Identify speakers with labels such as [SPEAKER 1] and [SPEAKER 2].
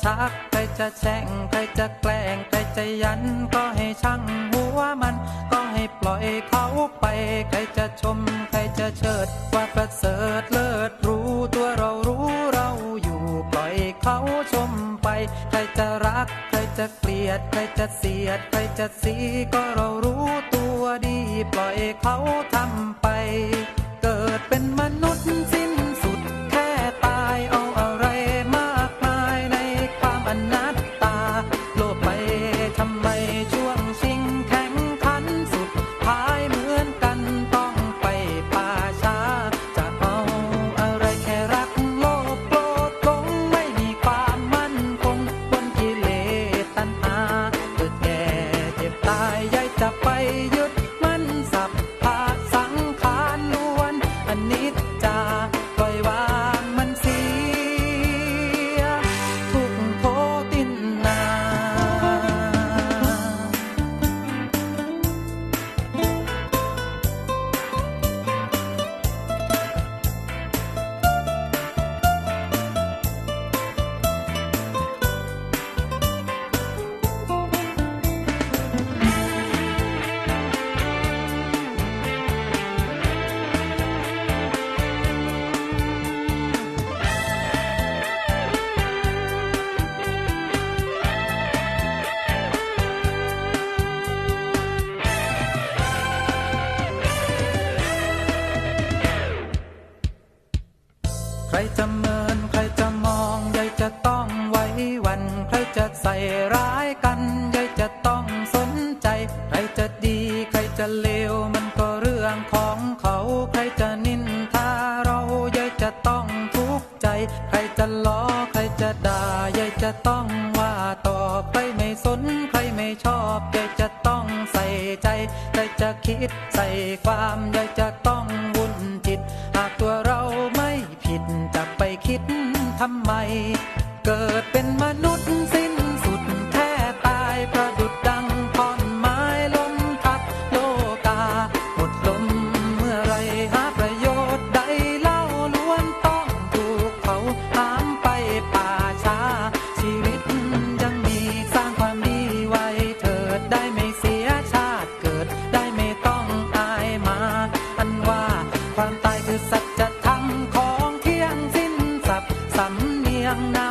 [SPEAKER 1] ชักใครจะแช่งใครจะแกล้งใครจะยันก็ให้ช่างหัวมันก็ให้ปล่อยเขาไปใครจะชมใครจะเชิดว่าประเสริฐเลิศรู้ตัวเรารู้เราอยู่ปล่อยเขาชมไปใครจะรักใครจะเกลียดใครจะเสียดใครจะสีก็เรารู้ตัวดีปล่อยเขาทำไปเกิดเป็นมนุษย์สิ้นสุดแค่ตายเอาอะไรมากมายในความอนัตตาโลภไปทำไมช่วงชิงแข่งขันสุดท้ายเหมือนกันต้องไปป่าช้าจะเอาอะไรแค่รักโลภโกรธหลงไม่มีความมั่นคงบนกิเลสตัณหาเกิดแก่เจ็บตายยายจะไปยึดมันสัพพะสังขารล้วนอนิจจาปล่อยวางมันเสียทุกโทตินนาใครจะเมินใครจะมองยายจะต้องไว้วันใครจะใส่ร้ายกันยายจะต้องสนใจใครจะดีใครจะเลวมันก็เรื่องของเขาใครจะนินทาเรายายจะต้องทุกข์ใจใครจะล้อใครจะด่ายายจะต้องว่าตอบใครไม่สนใครไม่ชอบยายจะต้องใส่ใจใครจะคิดใส่ความยายจะต้องวุ่นจิตหากตัวเราไม่ผิดจะไปคิดทำไมเกิดเป็นมนุษย์สิ้นสุดแค่ตายประดุจดังท่อนไม้ล้มทับโลกาหมดลมเมื่อไรหาประโยชน์ใดเล่าล้วนต้องถูกเขาหามไปป่าช้าชีวิตยังมีสร้างความดีไว้เถิดได้ไม่เสียชาติเกิดได้ไม่ต้องอายมาอันว่าความตายคือสัจธรรมของเที่ยงสิ้นสับสำเนียงเนา